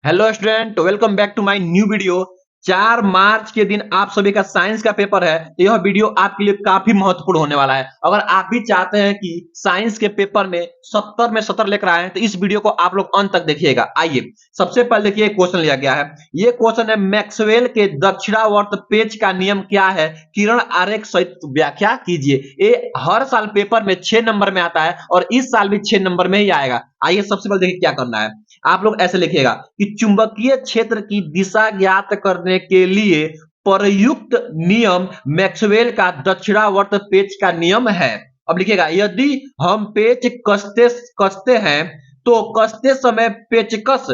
Hello student, welcome back to my new video. 4 March के दिन आप सभी का साइंस का पेपर है, तो यह वीडियो आपके लिए काफी महत्वपूर्ण होने वाला है। अगर आप भी चाहते हैं कि साइंस के पेपर में 70 में 70 लेकर आए, तो इस वीडियो को आप लोग अंत तक देखिएगा। आइए सबसे पहले देखिए क्वेश्चन लिया गया है। ये क्वेश्चन है, मैक्सवेल के दक्षिणावर्त पेच का नियम क्या है, किरण आरेख सहित व्याख्या कीजिए। ये हर साल पेपर में 6 नंबर में आता है और इस साल भी 6 नंबर में ही आएगा। आइए सबसे पहले देखिए क्या करना है। आप लोग ऐसे लिखिएगा कि चुंबकीय क्षेत्र की दिशा ज्ञात करने के लिए प्रयुक्त नियम मैक्सवेल का दक्षिणावर्त पेच का नियम है। अब लिखिएगा, यदि हम पेच कसते कसते हैं तो कसते समय पेचकस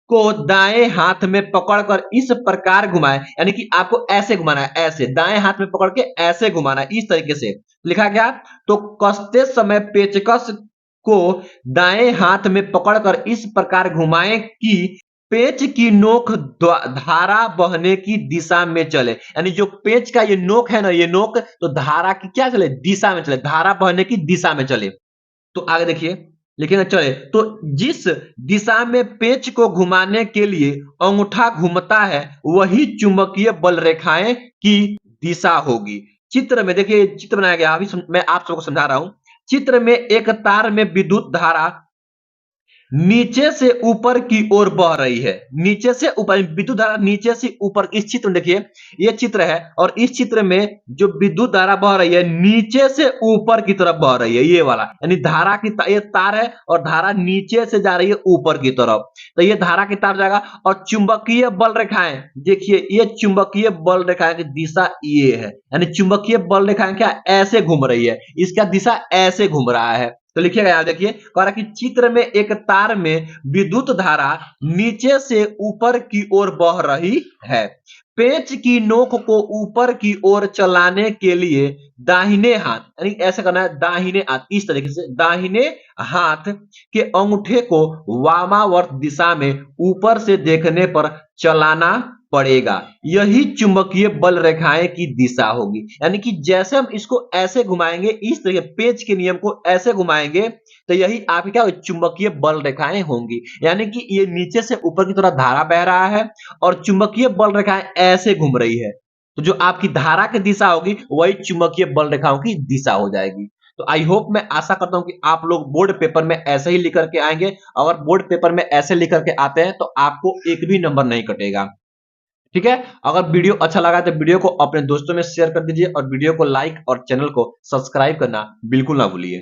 को दाएं हाथ में पकड़कर इस प्रकार घुमाएं, यानी कि आपको ऐसे घुमाना है, ऐसे दाएं हाथ में पकड़ के ऐसे घुमाना है, इस तरीके से लिखा गया। तो कसते समय पेचकस को दाएं हाथ में पकड़कर इस प्रकार घुमाएं कि पेच की नोक धारा बहने की दिशा में चले, यानी जो पेच का ये नोक है ना, ये नोक तो धारा की क्या चले, दिशा में चले, धारा बहने की दिशा में चले। तो आगे देखिए लिखेंगे, चले तो जिस दिशा में पेच को घुमाने के लिए अंगूठा घूमता है वही चुंबकीय बल रेखाएं की दिशा होगी। चित्र में देखिए, चित्र बनाया गया, अभी मैं आप सबको समझा रहा हूं। चित्र में एक तार में विद्युत धारा नीचे से ऊपर की ओर बह रही है। नीचे से ऊपर, विद्युत धारा नीचे से ऊपर। इस चित्र में देखिए, ये चित्र है और इस चित्र में जो विद्युत धारा बह रही है नीचे से ऊपर की तरफ बह रही है, ये वाला, यानी धारा की ये तार है और धारा नीचे से जा रही है ऊपर की तरफ। तो ये धारा की तार जाएगा। और चुंबकीय बल रेखाएं देखिए, ये चुंबकीय बल रेखाएं की दिशा ये है, यानी चुंबकीय बल रेखाएं क्या ऐसे घूम रही है, इसका दिशा ऐसे घूम रहा है। तो लिखिएगा, यहां देखिए कह रहा कि चित्र में एक तार में विद्युत धारा नीचे से ऊपर की ओर बह रही है। पेंच की नोक को ऊपर की ओर चलाने के लिए दाहिने हाथ, यानी ऐसे करना है, दाहिने हाथ इस तरीके से, दाहिने हाथ के अंगूठे को वामावर्त दिशा में ऊपर से देखने पर चलाना पड़ेगा। यही चुंबकीय बल रेखाएं की दिशा होगी, यानी कि जैसे हम इसको ऐसे घुमाएंगे, इस तरीके पेच के नियम को ऐसे घुमाएंगे, तो यही आपकी क्या चुंबकीय बल रेखाएं होंगी। यानी कि ये नीचे से ऊपर की तरफ धारा बह रहा है और चुंबकीय बल रेखाएं ऐसे घूम रही है। तो जो आपकी धारा की दिशा होगी वही चुंबकीय बल रेखाओं की दिशा हो जाएगी। तो आई होप, मैं आशा करता हूं कि आप लोग बोर्ड पेपर में ऐसे ही लिख करके आएंगे। अगर बोर्ड पेपर में ऐसे लिख करके आते हैं तो आपको एक भी नंबर नहीं कटेगा। ठीक है। अगर वीडियो अच्छा लगा तो वीडियो को अपने दोस्तों में शेयर कर दीजिए और वीडियो को लाइक और चैनल को सब्सक्राइब करना बिल्कुल ना भूलिए।